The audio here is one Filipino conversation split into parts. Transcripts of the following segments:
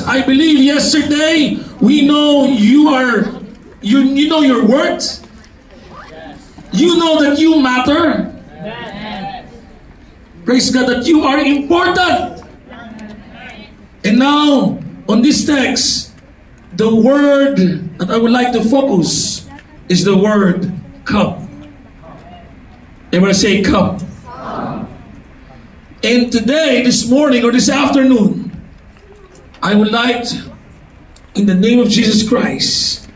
I believe yesterday we know you know your worth. You know that you matter. Praise God that you are important. And now on this text, the word that I would like to focus is the word come. Everyone say come. And today, this morning or this afternoon, I would like to, in the name of Jesus Christ,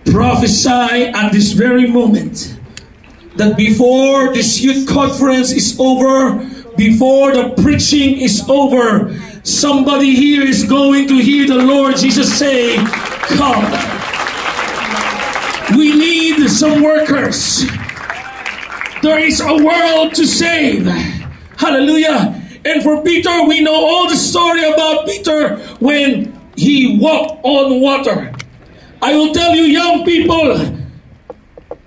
prophesy at this very moment that before this youth conference is over, before the preaching is over, somebody here is going to hear the Lord Jesus say, come. We need some workers. There is a world to save. Hallelujah. And for Peter, we know all the story about Peter when he walked on water. I will tell you, young people,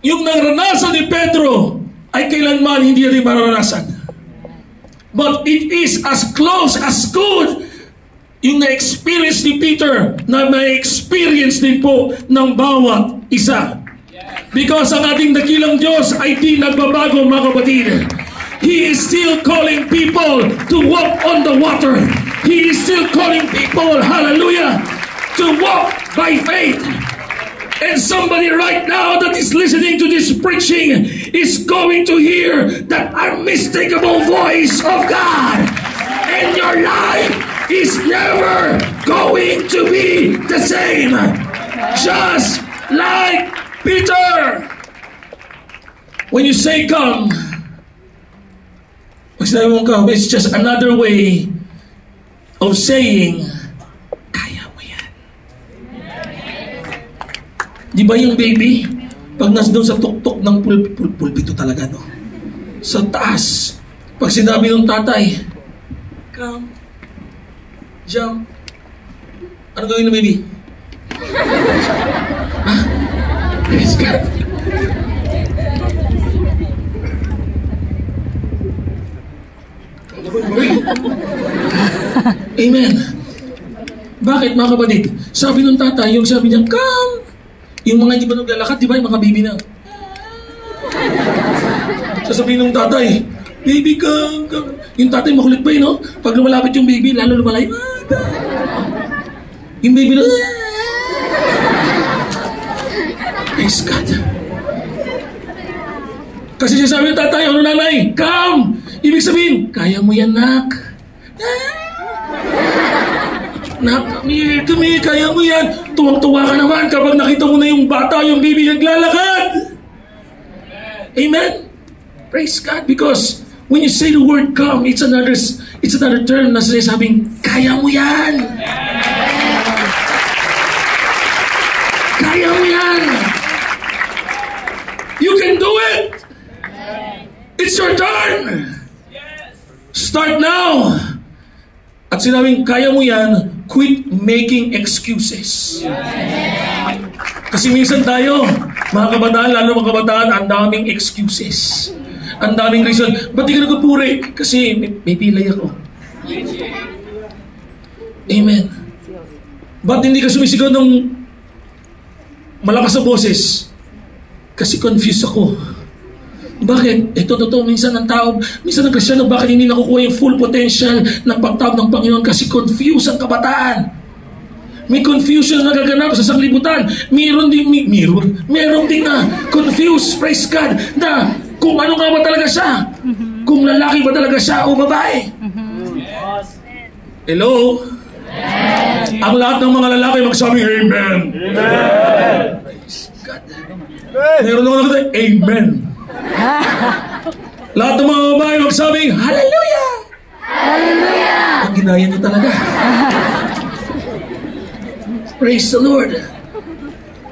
yung naranasan ni Pedro ay kailanman hindi rin maranasan. But it is as close as good yung na-experience ni Peter na may experience din po ng bawat isa. Because ang ating dakilang Diyos ay di nagbabago, mga kapatid. He is still calling people to walk on the water. He is still calling people, hallelujah, to walk by faith. And somebody right now that is listening to this preaching is going to hear that unmistakable voice of God. And your life is never going to be the same. Just like Peter. When you say come, pag sinabi mong come, it's just another way of saying, kaya mo yan. Di ba yung baby, pag nasa doon sa tuktok ng pulpito talaga, no? Sa taas, pag sinabi ng tatay, come, jump, ano gawin ng baby? Ha? Praise God. Amen. Bakit, mga kapatid? Sabi ng tatay, yung sabi niya, come. Yung mga hindi ba naglalakad, di ba? Yung mga baby na. Sasabihin ng tatay, baby, come, come. Yung tatay makulit ba yun, no? Pag lumalapit yung baby, lalo lumalay. Yung baby na, praise God. Kasi siya sabi ng tatay, ano nanay? Come! Ibig sabihin, kaya mo yan, nak. Nak, kami, kaya mo yan. Tuwang-tuwa ka naman kapag nakita mo na yung bata, yung baby naglalakad. Amen? Praise God. Because when you say the word come, it's another term na sinasabing, kaya mo yan. Kaya mo yan. You can do it. It's your turn. Start now. At sinabing, kaya mo yan, quit making excuses. Kasi minsan tayo, mga kabataan, lalo mga kabataan, ang daming excuses. Ang daming reason. Ba't di ka nagpupuri? Kasi may pilay ako. Amen. Ba't hindi ka sumisigaw ng malakas na boses? Kasi confused ako. Bakit? Ito totoo, minsan ang tao, minsan ang Kristiyano, bakit hindi nakukuha yung full potential ng pagtawag ng Panginoon? Kasi confused ang kabataan. May confusion na nagaganap sa sanglibutan. Meron din na confused, praise God, na kung ano nga ba talaga siya. Kung lalaki ba talaga siya o babae. Hello? Ang lahat ng mga lalaki magsabing Amen. Praise God. Meron naman ako tayo, Amen. Lahat ng mga babae magsabing Hallelujah! Hallelujah! Ang ginaya niyo talaga. Praise the Lord.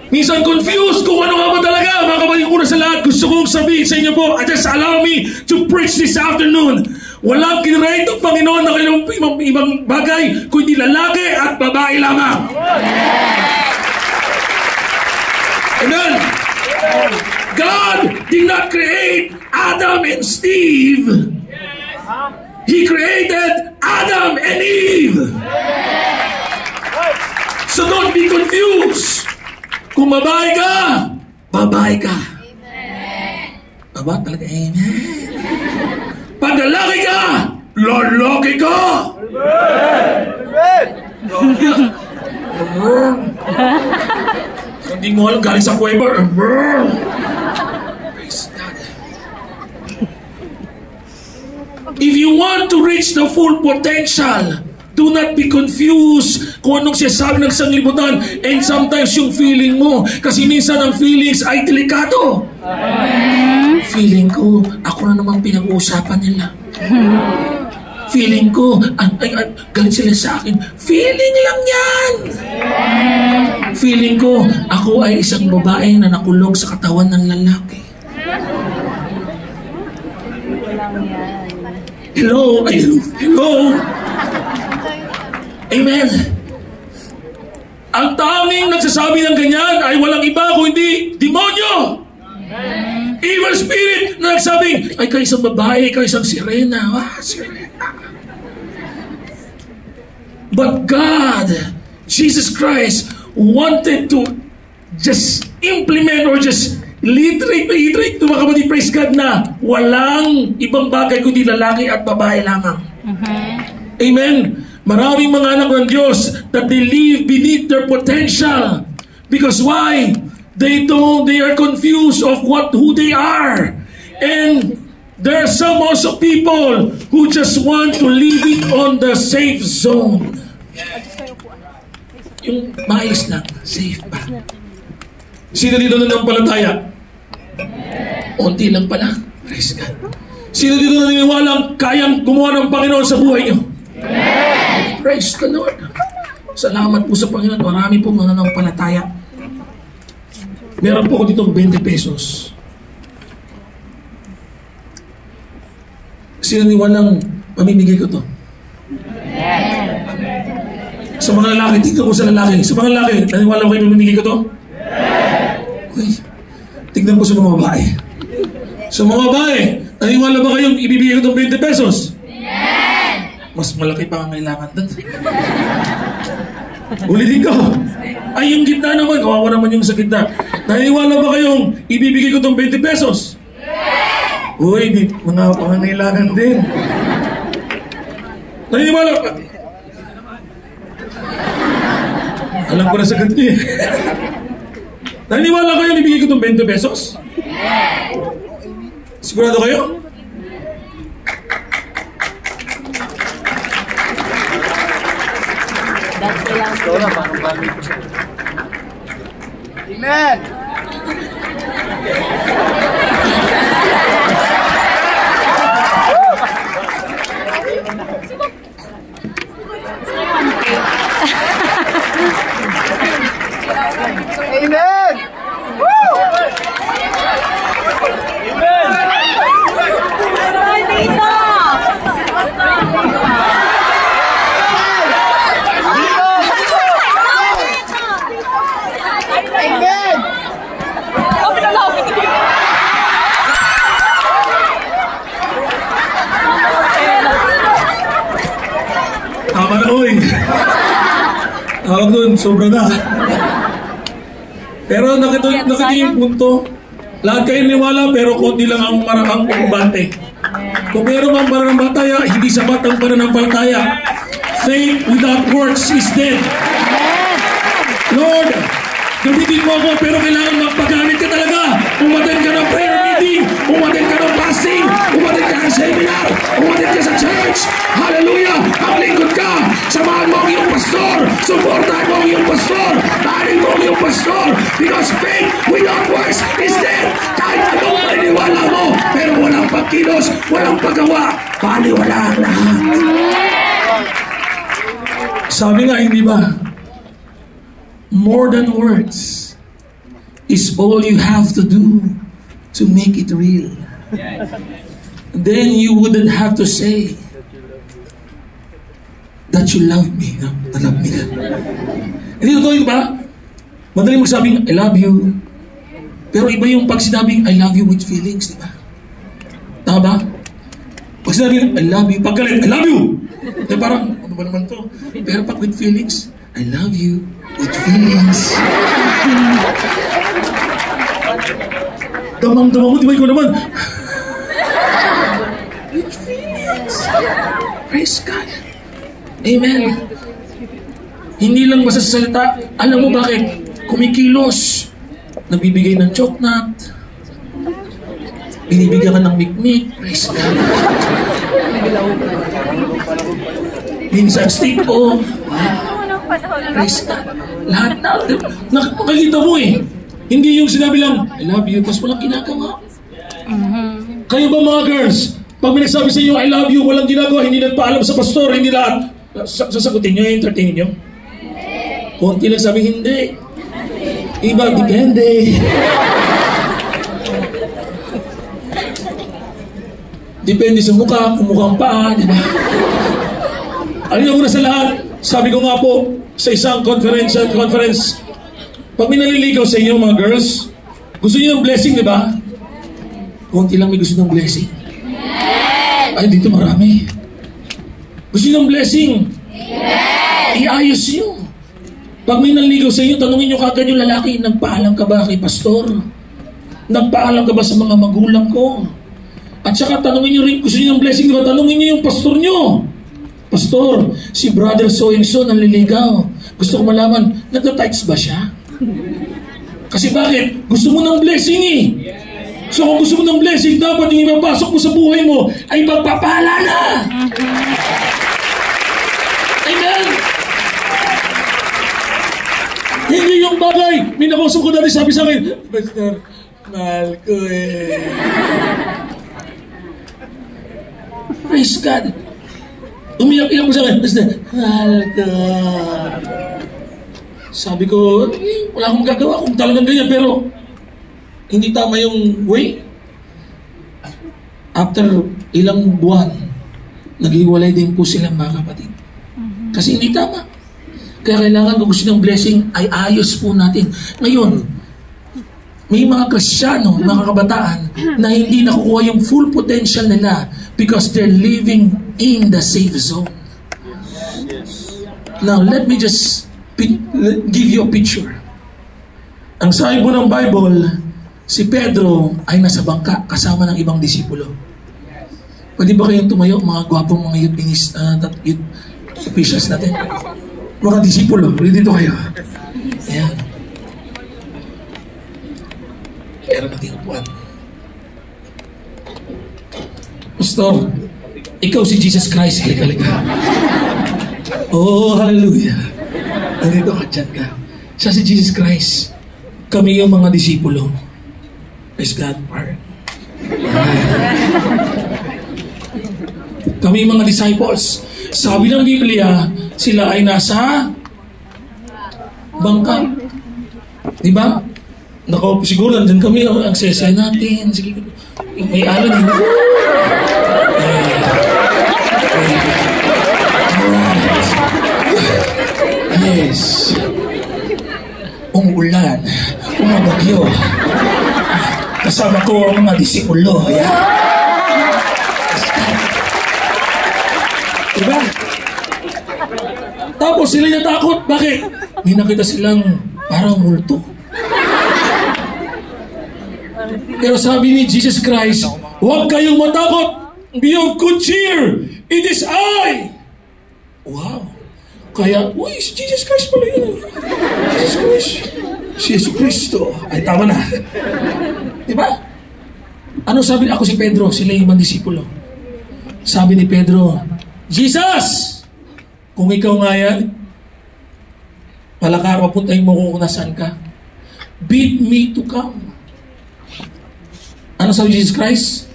Minsan confused kung ano nga ba talaga. Mga kapatid, una sa lahat, gusto kong sabihin sa inyo po, just allow me to preach this afternoon. Walang kinrate ng Panginoon na kailangang ibang bagay, kundi lalaki at babae lamang. Amen. God did not create Adam and Steve. He created Adam and Eve. be confused. Kung babae ka, babae ka. Aba, talaga, amen. Pag lalaki ka, lalaki ka. Hindi mo alam, galing sa Quaver. Praise God. If you want to reach the full potential, do not be confused kung anong sinasabi ng sanglibutan and sometimes yung feeling mo. Kasi minsan ang feelings ay delikado. Feeling ko, ako na namang pinag-uusapan nila. Feeling ko, galit sila sa akin. Feeling lang yan. Feeling ko, ako ay isang babae na nakulong sa katawan ng lalaki. Hello? Hello? Amen. Ang tanging nagsasabi ng ganyan ay walang iba kundi demonyo. Evil spirit na nagsabing, ay kayo isang babae, kayo isang sirena. Sirena. But God, Jesus Christ, wanted to just implement or just literate to mga kapatid, praise God, na walang ibang bagay kundi lalaki at babae lamang. Amen. Maraming mga anak ng Diyos that they live beneath their potential. Because why? They are confused of who they are. And there are some also people who just want to live it on the safe zone. Yung maayos lang, safe pa. Sino dito na nampalataya? Unti lang pala. Praise God. Sino dito na naniniwalang kayang gumawa ng Panginoon sa buhay niyo? Praise the Lord. Salamat po sa Panginoon. Marami po mananampalataya. Meron po ko dito 20 pesos. Sino niwalang pamimigay ko to? Sa mga lalaki, tignan ko sa lalaki. Sa mga lalaki, naniwala ko kayo pamimigay ko to? Uy, tignan ko sa mga babae. Sa mga babae, naniwala ba kayong ibibigay ko itong 20 pesos? Mas malaki pa ang kailangan doon. Ulitin ko. Ay, yung gitna naman. Kawawa naman yung sa gitna. Naniwala ba kayong ibibigay ko itong 20 pesos? Uy, mga pangangailangan din. Naniwala ka? Alam ko na sa ganti. Naniwala kayong ibibigay ko itong 20 pesos? Sigurado kayo? Amen. Amen. Tama na, uy. Tawag doon, sobra na. Pero nakita yung punto. Lahat kayo niwala, pero konti lang ang marahang kumubante. Kung meron ang pananampalataya, hindi sapat ang pananampalataya. Faith without works is dead. Lord, gamitin mo ako, pero kailangan magpagamit ka talaga. Umattend ka ng prayer meeting, umattend ka ng fasting, umattend ka ng seminar, umattend ka sa church. Hallelujah! Ang lingkod ka, samahan mo ang iyong pastor, supportahan mo ang iyong pastor, tahanin mo ang iyong pastor, because faith without works is dead. Kahit anong maniniwala mo, pero walang pagkilos, walang paggawa, baliwala ang lahat. Sabi nga, hindi ba? More than words is all you have to do to make it real. Then you wouldn't have to say that you love me. No? Love me. Hindi totoo yun ba? Madaling magsabing, I love you. Pero iba yung pag sinabing, I love you with feelings, di ba? Tama ba? Pag sinabing, I love you, pag galit, I love you! Eh parang, ano ba naman to? Pero pag with feelings, I love you with feelings. Damang-damang mo, di ba ikaw naman? With feelings. Praise God. Amen. Hindi lang basta sa salita. Alam mo bakit? Kumikilos. Nagbibigay ng choknat. Binibigyan ka ng mikmik. Praise God. Minsan stick o. Praise God. Lahat na. Nakakita mo eh. Hindi yung sinabi lang, I love you, tapos walang ginagawa. Kayo ba mga girls? Pag may nagsabi sa inyo, I love you, walang ginagawa, hindi nagpaalam sa pastor, hindi lahat. Sasagutin nyo, entertain nyo? Kunti lang sabi, hindi. Iba, depende. Depende sa mukha, kung mukhang paa, di ba? Alam mo na sa lahat, sabi ko nga po, sa isang conference, pag may naliligaw sa inyo mga girls, gusto niyo ng blessing, di ba? Kunti lang may gusto ng blessing. Ay, dito marami. Gusto niyo ng blessing? Iayos niyo. Pag may naliligaw sa inyo, tanungin niyo kagad yung lalaki, nagpaalam ka ba kay pastor? Nagpaalam ka ba sa mga magulang ko? At saka tanungin niyo rin, gusto niyo ng blessing, di ba? Tanungin niyo yung pastor niyo. Pastor, si brother so-and-so naliligaw. Gusto ko malaman, nagta-tights ba siya? Kasi bakit? Gusto mo ng blessing eh. So kung gusto mo ng blessing, dapat yung ipapasok mo sa buhay mo ay magpapala na. Amen? Hindi yung bagay. May nakausap ko dati, sabi sa akin, Pastor, mahal ko eh. Praise God. Umiyak-iyak mo sa akin, Pastor, mahal ko. Sabi ko, wala akong gagawa kung talagang ganyan, pero hindi tama yung way. After ilang buwan, naghiwalay din po silang mga kapatid. Kasi hindi tama. Kaya kailangan kung gusto ng blessing, ay ayos po natin. Ngayon, may mga Kristiyano, mga kabataan, na hindi nakukuha yung full potential nila because they're living in the safe zone. Now, let me just give you a picture. Ang sabi po ng Bible, si Pedro ay nasa bangka kasama ng ibang disipulo. Pwede ba kayong tumayo, mga gwapong mga youth officials natin? Mga disipulo, pwede dito kayo. Ayan. Pero natin upuan. Pastor, ikaw si Jesus Christ. Halika. Oh, hallelujah. Nandito ka, dyan ka. Siya si Jesus Christ. Kami yung mga disipulo. Praise God, part. Kami yung mga disciples. Sabi ng Biblia, sila ay nasa bangka. Diba? Nako, siguro nandun kami, ang sesay natin. Sige, may alon. Yes. Umuulan. Umabagyo. Kasama ko ang mga disipulo. Ayan. Diba? Tapos sila natakot. Bakit? May nakita silang parang multo. Pero sabi ni Jesus Christ, huwag kayong matakot. Be of good cheer. It is I. Wow. Kaya, uy, si Jesus Christ pala yun. Jesus Christ. Si Jesus Cristo. Ay, tama na. Diba? Ano sabi? Ako si Pedro, sila yung ibang disipulo. Sabi ni Pedro, Jesus! Kung ikaw nga yan, palakar, papuntahin mo kung nasaan ka. Bid me to come. Ano sabi Jesus Christ?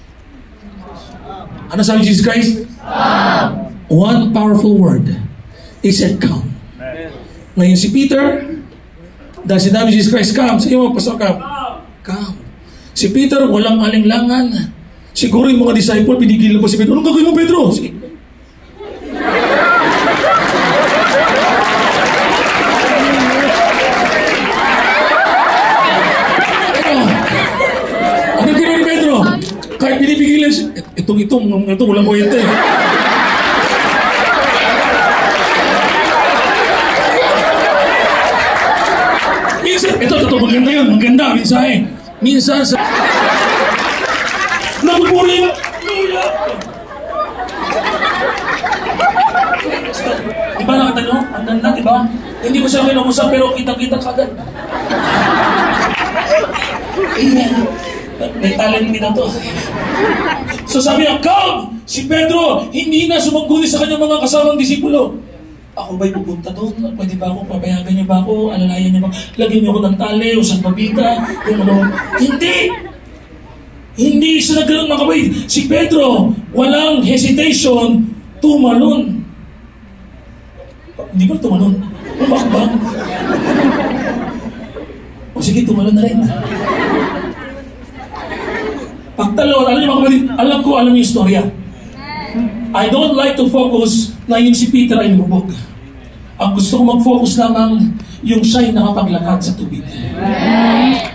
Ano sabi Jesus Christ? One powerful word. He said, come. Ngayon si Peter, dahil sinabi Jesus Christ, come. Sige mo, pasok ka. Come. Si Peter, walang alinglangan. Siguro yung mga disciple, pinigilan pa si Pedro. Anong gagawin mo, Pedro? Sige. Ano ginawa ni Pedro? Kahit pinipigilan siya. Ito, walang kwenta eh. Ito, maganda yun. Maganda, mensahe. Minsan sa... Nabuburin! Diba nakita nyo? Ang ganda, diba? Hindi ko siya kinusap pero kita-kita kagad. Amen. May talent din na to. So sabi niya, come! Si Pedro, hindi na sumangguni sa kanyang mga kasamang disipulo. Ako ba'y pupunta doon? Pwede ba ako? Papayagan niyo ba ako? Alalayan niyo ba? Lagyan niyo ako ng tali o sa pabita? Hindi! Hindi siya nagkaroon mga kapatid. Si Pedro, walang hesitation, tumalon. Hindi ba tumalon? Umakbang. O sige, tumalon na rin. Pagtalaw, alam niyo mga kapatid, alam yung istorya. I don't like to focus na yung si Peter ay lumubog. Ang gusto ko mag-focus lamang yung siya'y nakapaglakad sa tubig.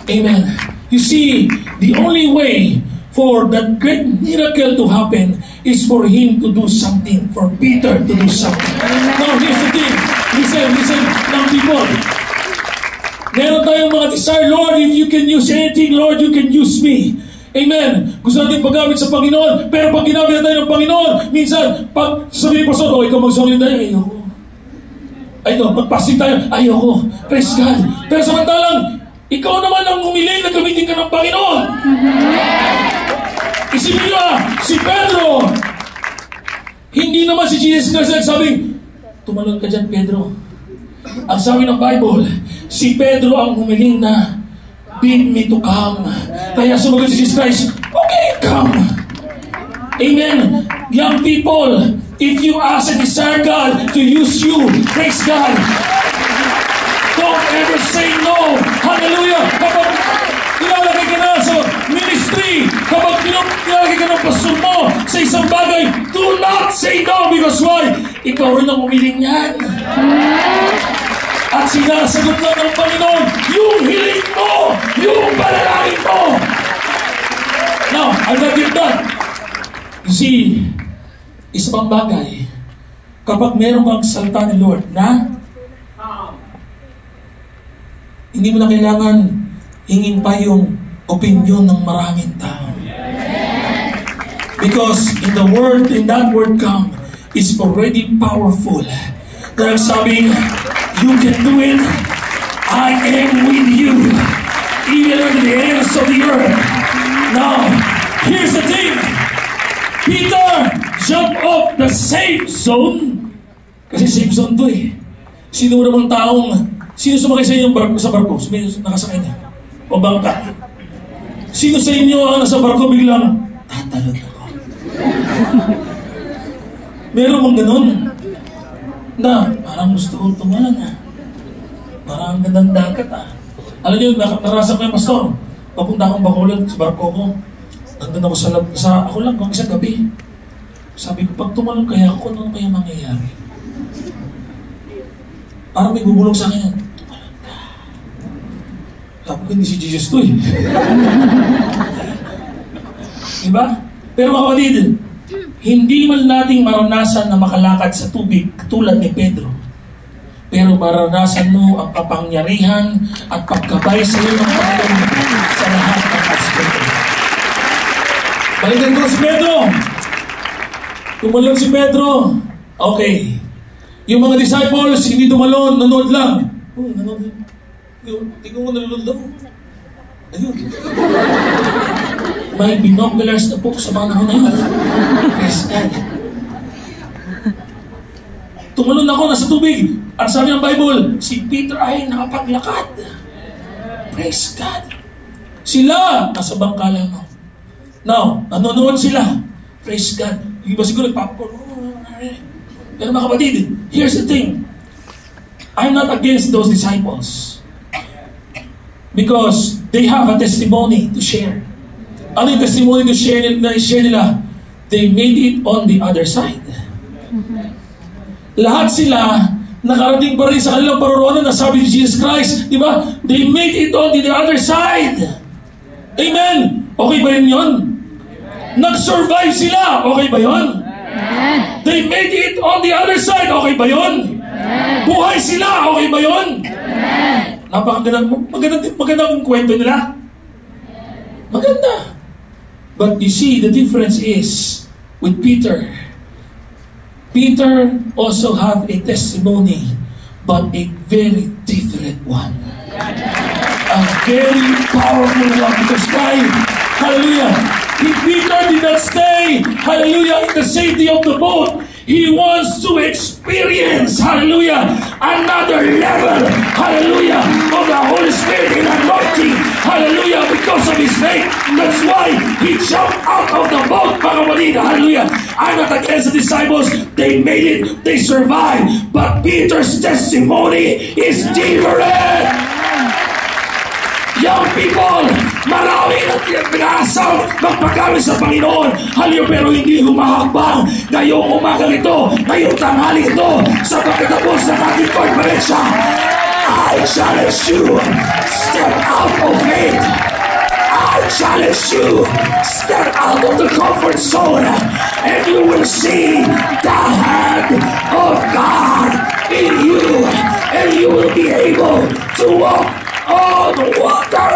Amen. You see, the only way for that great miracle to happen is for him to do something, for Peter to do something. Now, here's the thing. Listen, now people. Meron tayong mga desire, Lord, if you can use anything, Lord, you can use me. Amen. Gusto natin paggamit sa Panginoon, pero pag ginamit tayo ng Panginoon, minsan, pag sabihin pa so, ikaw mag-solid tayo, ayoko. Ito, magpasig tayo, ayoko. Praise God. Pero samantalang, ikaw naman ang humiling na gamitin ka ng Panginoon. Isipin nyo si Pedro, hindi naman si Jesus Christ nagsabing, tumalon ka dyan, Pedro. Ang sabi ng Bible, si Pedro ang humiling na, bid me to come. Kaya sumagot si Jesus Christ, okay, come. Amen. Young people, if you ask and desire God to use you, praise God. Don't ever say no. Hallelujah. Kapag nilalagay ka na sa ministry, kapag nilalagay ka ng pastor mo sa isang bagay, do not say no because why? Ikaw rin ang umiling yan. At sinasagot lang ng Panginoon yung hiling mo, yung panalangin mo. Now, I'm not doing that. You see, isa pang bagay, kapag meron kang salita ni Lord na hindi mo na kailangan hingin pa yung opinion ng maraming tao. Because in that word come, is already powerful. Dahil sabing, you can do it. I am with you. Even in the ends of the earth. Now, here's the thing. Peter jumped off the safe zone. Kasi safe zone to eh. Sino namang taong, sino sumakay sa inyo sa barko? Sino nakasakay na? O bangka? Sino sa inyo ang nasa barko biglang, tatalon ako? Meron mong ganun? Na, parang gusto kong tumalan ah. Parang gandang dagat ah. Alam niyo, narasa ko yung pastor. Papunta akong Bacolod sa barko ko. Nandun ako ako lang, kung isang gabi. Sabi ko, pag tumalon kaya ako, ano kaya mangyayari? Parang may bubulong sa akin. Tumalon ka. Sabi ko, hindi si Jesus to eh. Diba? Pero mga kapatid, hindi man nating maranasan na makalakad sa tubig tulad ni Pedro. Pero maranasan mo ang kapangyarihan at pagkabay sa iyo ng Panginoon sa lahat ng aspekto. Balikan ko si Pedro. Tumalon si Pedro. Okay. Yung mga disciples, hindi tumalon, nanood lang. Oh, nanood. Tingnan mo nanood daw. Ayun. May binoculars na po sa panahon na yun. Praise God. Tumalon ako, nasa tubig. Ang sabi ng Bible, si Peter ay nakapaglakad. Praise God. Sila, nasa bangka lang. Now, nanonood sila. Praise God. Yung iba siguro, popcorn. Pero mga kapatid, here's the thing. I'm not against those disciples. Because they have a testimony to share. Ano yung testimony to share nila? They made it on the other side. Lahat sila nakarating pa rin sa kanilang paroroonan na sabi ni Jesus Christ, di ba? They made it on the other side. Amen. Okay ba rin yun? Nag-survive sila. Okay ba yun? They made it on the other side. Okay ba yun? Buhay sila. Okay ba yun? magandang kwento nila. Maganda. But you see, the difference is, with Peter also have a testimony, but a very different one. A very powerful one. Because why? Hallelujah. Peter did not stay, hallelujah, in the safety of the boat. He wants to experience, hallelujah, another level, hallelujah, of the Holy Spirit in anointing, hallelujah, because of his faith. That's why he jumped out of the boat, mga kapatid, hallelujah. I'm not against the disciples. They made it, they survived. But Peter's testimony is different. Young people, marami na nag-aasaw magpagamit sa Panginoon. Haliyo, pero hindi humahakbang ngayong umagang ito, ngayong tanghali ito, sa pagkatapos ng ating konferensya. I challenge you, step out of faith. I challenge you, step out of the comfort zone, and you will see the hand of God in you, and you will be able to walk on the water.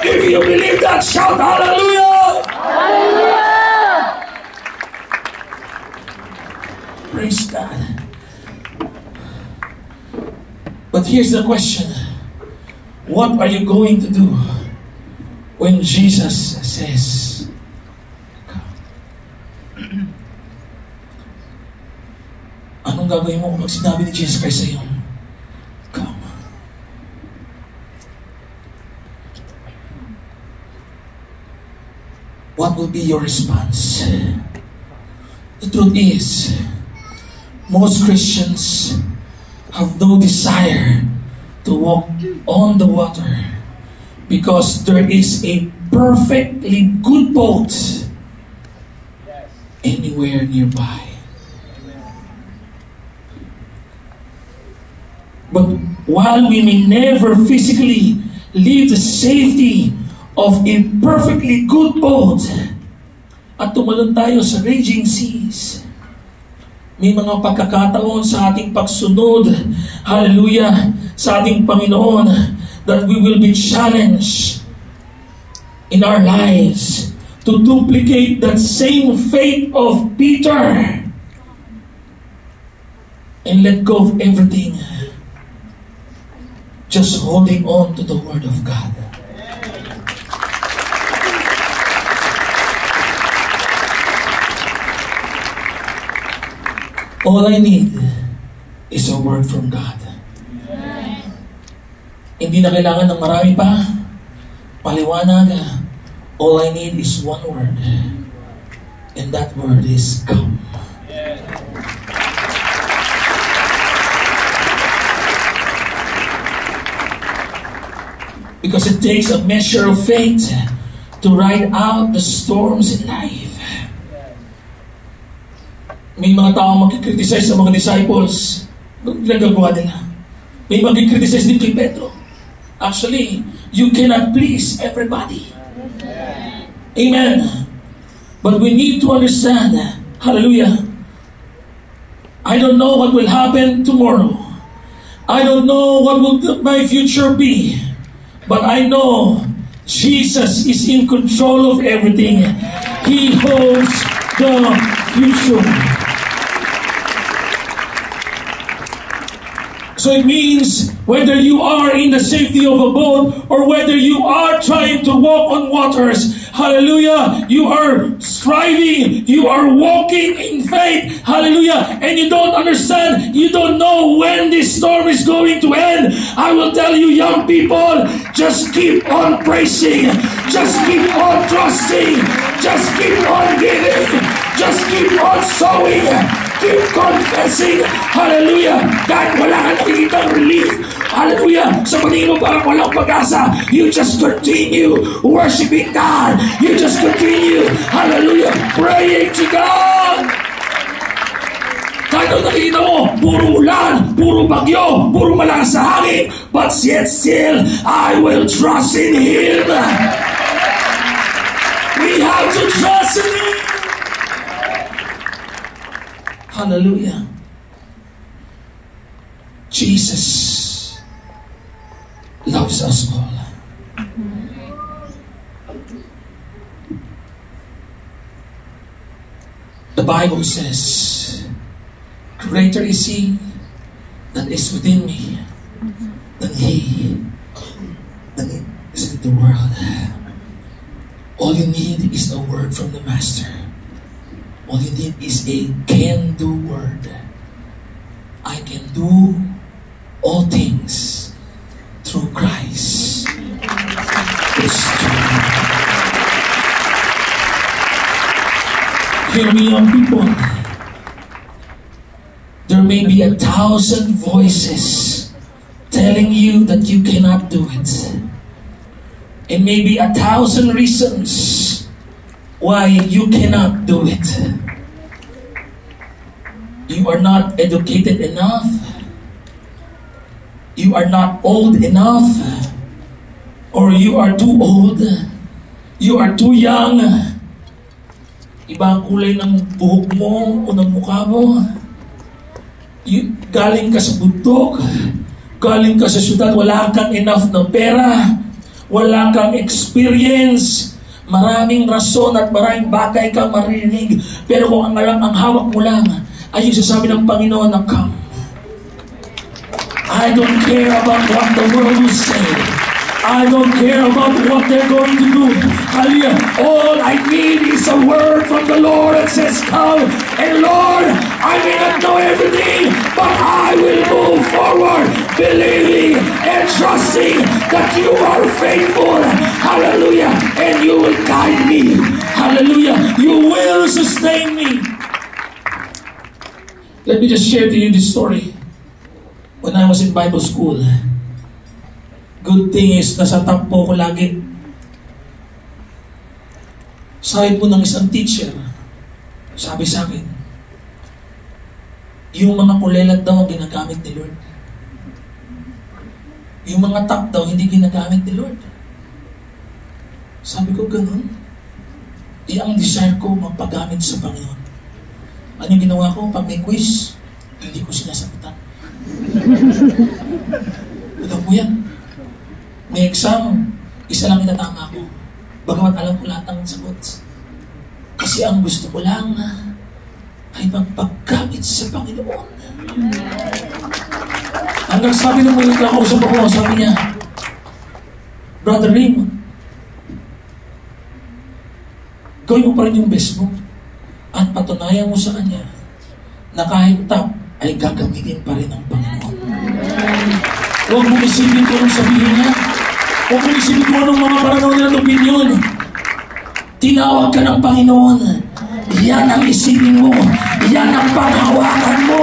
If you believe that, shout hallelujah! Hallelujah! Praise God. But here's the question. What are you going to do when Jesus says, come? Anong gagawin mo kung sinabi ni Jesus Christ sa'yo? Come. What will be your response? The truth is, most Christians have no desire to walk on the water because there is a perfectly good boat anywhere nearby. But while we may never physically leave the safety of a perfectly good boat at tumalon tayo sa raging seas, may mga pagkakataon sa ating pagsunod, hallelujah, sa ating Panginoon, that we will be challenged in our lives to duplicate that same faith of Peter and let go of everything, just holding on to the Word of God. All I need is a word from God. Hindi na kailangan ng marami pa, paliwanag. All I need is one word. And that word is come. Because it takes a measure of faith to ride out the storms in life. May mga taong magkikriticize sa mga disciples. Anong ginagawa nila? May magkikriticize din kay Pedro. Actually, you cannot please everybody. Amen. But we need to understand, hallelujah, I don't know what will happen tomorrow. I don't know what will my future be. But I know Jesus is in control of everything. He holds the future. So it means whether you are in the safety of a boat or whether you are trying to walk on waters, hallelujah, you are striving, you are walking in faith, hallelujah, and you don't understand, you don't know when this storm is going to end. I will tell you, young people, just keep on praising, just keep on trusting, just keep on giving, just keep on sowing. Keep confessing. Hallelujah. Kahit wala ka nakikitang relief. Hallelujah. Sa paningin mo parang walang pag-asa. You just continue worshiping God. You just continue. Hallelujah. Praying to God. Kahit ang nakikita mo, puro ulan, puro bagyo, puro malakas sa hangin. But yet still, I will trust in Him. We have to trust in Him. Hallelujah. Jesus loves us all. The Bible says, greater is He that is within me than he that is in the world. All you need is a word from the Master. All you need is a can-do word. I can do all things through Christ. It's true. Hear me, young people. There may be 1,000 voices telling you that you cannot do it. And maybe 1,000 reasons why you cannot do it. You are not educated enough. You are not old enough. Or you are too old. You are too young. Iba ang kulay ng buhok mo o ng mukha mo. Galing ka sa bundok, galing ka sa syudad, wala kang enough na pera, wala kang experience, maraming rason at maraming bagay kang marinig, pero kung ang hawak mo lang ay yung sasabi ng Panginoon na come. I don't care about what the world will say. I don't care about what they're going to do. Hallelujah. All I need is a word from the Lord that says, come. And Lord, I may not know everything, but I will move forward, believing and trusting that you are faithful. Hallelujah. And you will guide me. Hallelujah. You will sustain me. Let me just share to you this story. When I was in Bible school, good thing is, nasa top po ko lagi. Sabi po ng isang teacher, sabi sa akin, yung mga kulelat daw ang ginagamit ni Lord. Yung mga top daw, hindi ginagamit ni Lord. Sabi ko, ganun. Ang desire ko, magpagamit sa Panginoon. Ano yung ginawa ko? Pag may quiz, hindi ko sinasagutan. Ito po yan. May exam, isa lang itatama ko. Bagamat alam ko lahat ng sagot. Kasi ang gusto ko lang ay magpaggamit sa Panginoon. Hanggang sabi ng mga nakausap ako, sabi niya, Brother Raymond, gawin mo pa rin yung best mo at patunayan mo sa kanya na kahit top ay gagamitin pa rin ng Panginoon. Huwag mo isipin ko nung sabihin niya. Huwag mo isipin ko nung mga paranaw nilang opinion. Tinawag ka ng Panginoon. Yan ang isipin mo. Yan ang panghawakan mo.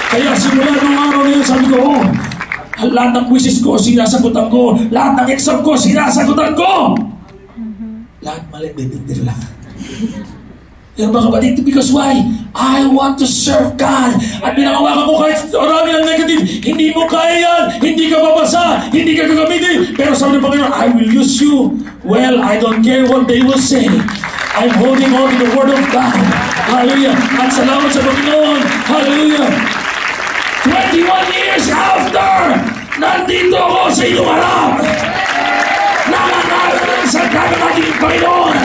Kaya simula nung araw na yun, sabi ko, lahat ng quizzes ko, sinasagutan ko. Lahat ng exam ko, sinasagutan ko. Lahat mali, bibigdir lang. Yan ba kapatid? Because why? I want to serve God. At pinangawakan ko kahit marami ang negative. Hindi mo kaya yan. Hindi ka babasa. Hindi ka gagamitin. Pero sabi ng Panginoon, I will use you. Well, I don't care what they will say. I'm holding on to the Word of God. Hallelujah. At salamat sa Panginoon. Hallelujah. 21 years after, nandito ako sa inyong harap. Nangangaral ng salita ng ating Panginoon.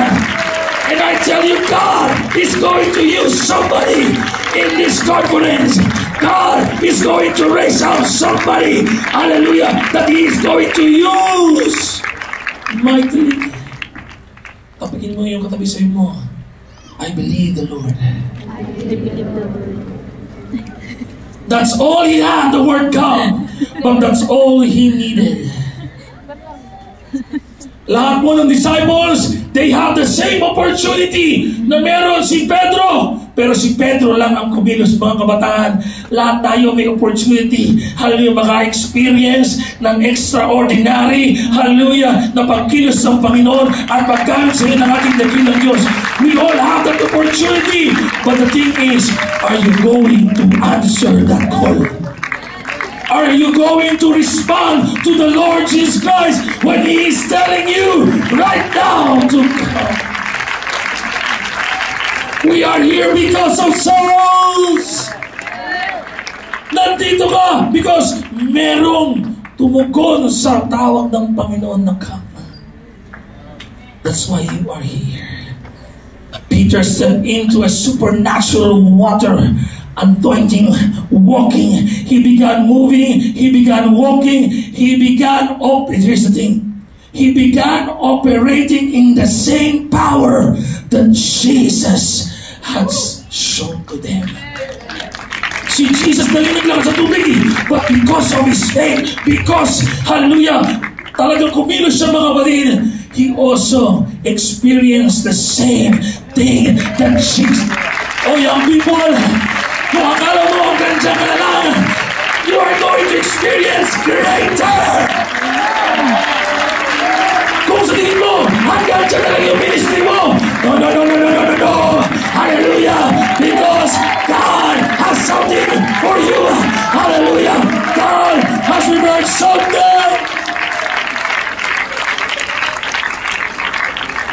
And I tell you, God is going to use somebody in this conference. God is going to raise up somebody, hallelujah, that He is going to use mightily. Tapikin mo yung katabi sa'yo mo. I believe the Lord. I believe the Lord. That's all he had, the word come. But that's all he needed. Lahat mo ng disciples, they have the same opportunity na meron si Pedro. Pero si Pedro lang ang kumilos, mga kabataan. Lahat tayo may opportunity, hallelujah, maka-experience ng extraordinary, hallelujah, na pagkilos ng Panginoon at paggamit sa ng ating dakilang Diyos. We all have that opportunity. But the thing is, are you going to answer that call? Are you going to respond to the Lord Jesus Christ when He is telling you right now to come? We are here because of sorrows. Nandito ka because merong tumugon sa tawag ng Panginoon na come. That's why you are here. Peter stepped into a supernatural water anointing, walking. He began moving. He began walking. He began here's the thing. He began operating in the same power that Jesus had shown to them. Si Jesus nalinig lang sa tubig, but because of his faith, because, hallelujah, talagang kumilos siya mga kapatid, he also experienced the same thing that Jesus. Oh, young people, kung akala mo ang ganda ka na lang, you are going to experience greater. Kung sa tingin mo, hanggang dyan na lang yung ministry mo, no. Hallelujah, because God has something for you. Hallelujah, God has prepared something.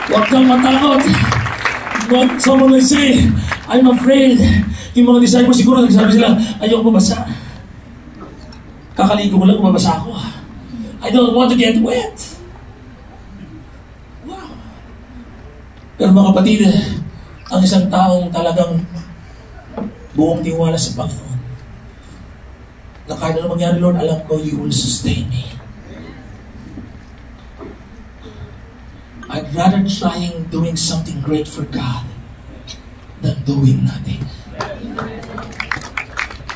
Huwag kang matakot. But someone will say, I'm afraid. Yung mga disciples siguro nagsabi sila, ayoko mabasa. Kakaligo mo lang, mabasa ako. I don't want to get wet. Wow. Pero mga kapatid, ang isang taong talagang buong tiwala sa Panginoon, na kahit ano mangyari, Lord, alam ko, you will sustain me. I'd rather trying doing something great for God than doing nothing.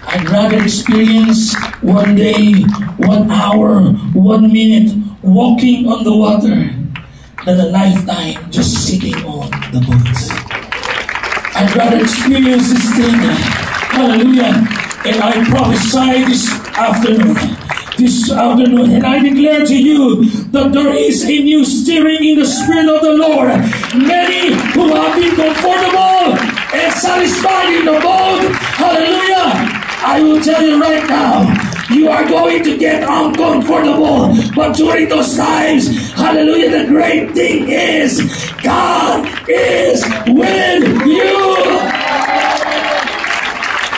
I'd rather experience one day, 1 hour, 1 minute walking on the water than a lifetime just sitting on the boat. I'd rather experience this thing. Hallelujah. And I prophesy this afternoon, and I declare to you that there is a new stirring in the Spirit of the Lord. Many who have been comfortable and satisfied in the boat, hallelujah, I will tell you right now, you are going to get uncomfortable. But during those times, hallelujah, the great thing is God is with you.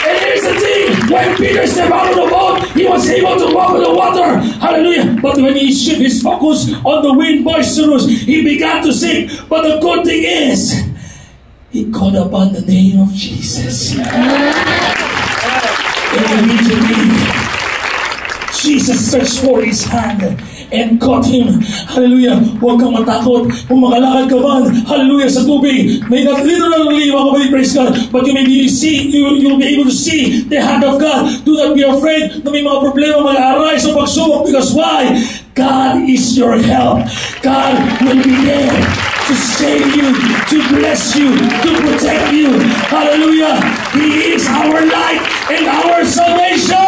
And here's the thing, when Peter stepped out of the boat, he was able to walk on the water. Hallelujah. But when he shifted his focus on the wind boisterous, he began to sink. But the good thing is, he called upon the name of Jesus. And immediately, Jesus stretched forth his hand and caught him. Hallelujah. Huwag kang matakot. Kung makalakad ka man, hallelujah, sa tubig. May not literally, mga kapatid, praise God, but you may be you'll be able to see the hand of God. Do not be afraid na may mga problema mag-arise sa pagsubok, because why? God is your help. God will be there to save you, to bless you, to protect you. Hallelujah. He is our light and our salvation.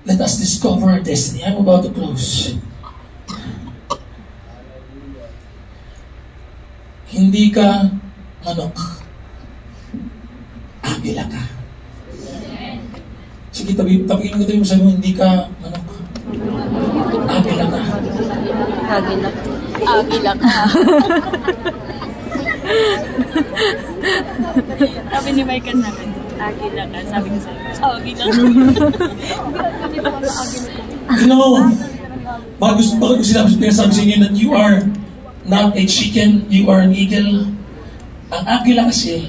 Let us discover our destiny. I'm about to close. Hindi ka manok. Agila ka. Sige, tabihin mo tayo sabi mo, hindi ka manok. Agila ka. Agila. Agila ka. Sabi ni Michael sa akin, agila ka. Sabi ko sa'yo, agila ka. You know, bakit ko sinabi sa inyo that you are not a chicken, you are an eagle. Ang agila kasi,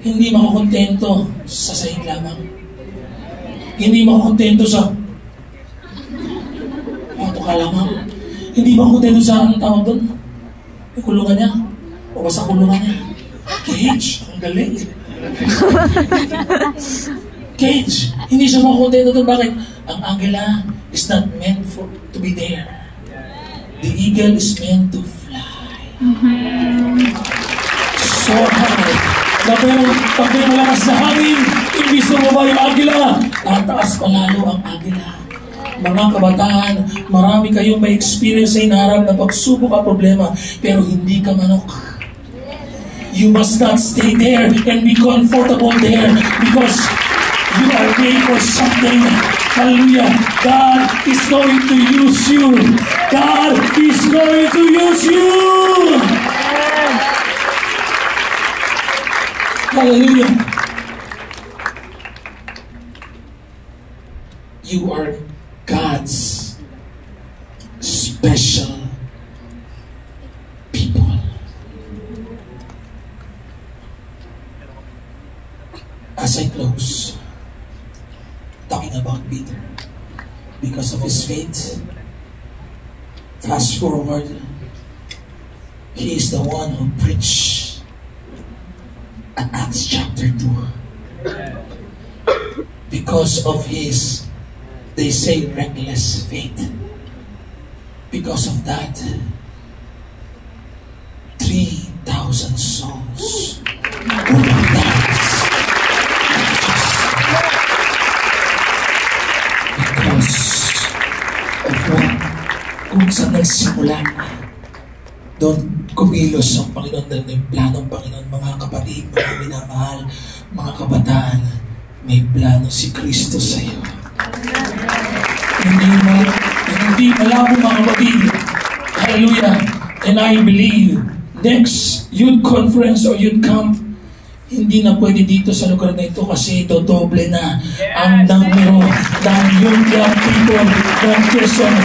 hindi makakontento sa sahig lamang. Hindi makakontento sa auto ka lamang. Hindi makakontento sa anong tawag doon? Yung kulungan niya. O basta kulungan niya. Cage. Ang galing. Cage. Hindi siya makakontento doon. Bakit? Ang agila is not meant to be there. The eagle is meant to fly. So high. Pag may malakas na hangin, imbis na mababa yung agila, tataas palalo ang agila. Mga kabataan, marami kayong may experience sa inaharap na pagsubok at problema, pero hindi ka manok. You must not stay there and be comfortable there, because you are made for something. Hallelujah. God is going to use you. God is going to use you. Hallelujah. you are God's special people. As I close, talking about Peter, because of his faith, fast forward, he is the one who preached at Acts chapter 2. Because of his, they say, reckless faith. Because of that, 3,000 souls were baptized. Because of what? Kung saan nagsimula, doon kumilos ang Panginoon dahil may plano ang Panginoon. Mga kapatid, mga minamahal, mga kabataan, may plano si Kristo sa iyo. Hindi malabo mga kapatid. Hallelujah. And I believe next youth conference or youth camp, hindi na pwede dito sa lugar na ito kasi dodoble na ang numero ng young people ng Quezon.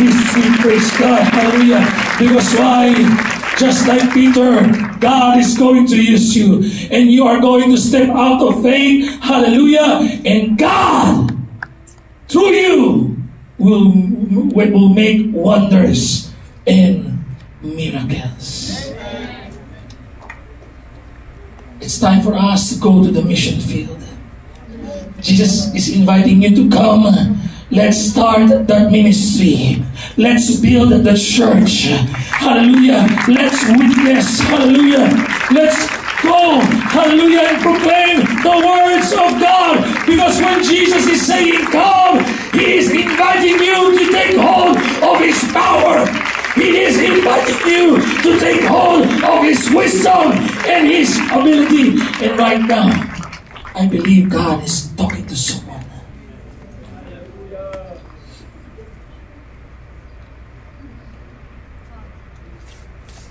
This week, praise God. Hallelujah. Because why? Just like Peter, God is going to use you. And you are going to step out of faith. Hallelujah. And God, through you, will make wonders and miracles. It's time for us to go to the mission field. Jesus is inviting you to come. Let's start that ministry. Let's build the church. Hallelujah. Let's witness. Hallelujah. Let's go. Hallelujah. And proclaim the words of God. Because when Jesus is saying come, He is inviting you to take hold of His power. He is inviting you to take hold of His wisdom and His ability. And right now, I believe God is talking to someone.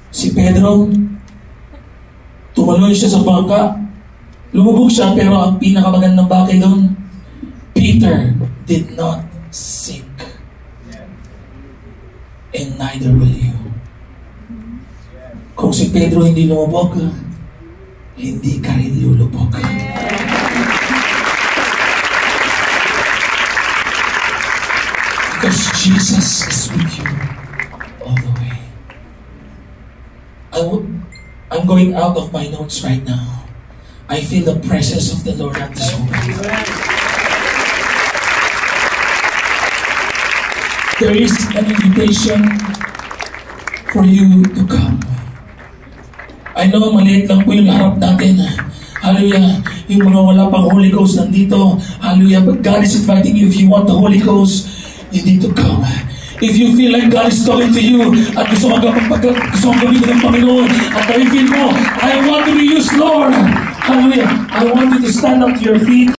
Si Pedro, tumalon siya sa bangka. Lumubog siya, pero ang pinakamagandang bagay doon, Peter did not sink. And neither will you. Kung si Pedro hindi lumubog, hindi ka rin lulubog. Because Jesus is with you all the way. I'm going out of my notes right now. I feel the presence of the Lord at this moment. There is an invitation for you to come. I know maliit lang po yung harap natin. Hallelujah. Yung mga wala pang Holy Ghost nandito. Hallelujah. But God is inviting you. If you want the Holy Ghost, you need to come. If you feel like God is talking to you at gusto kang gawin ng Panginoon at I feel mo, I want to be used, Lord. Hallelujah. I want you to stand up to your feet.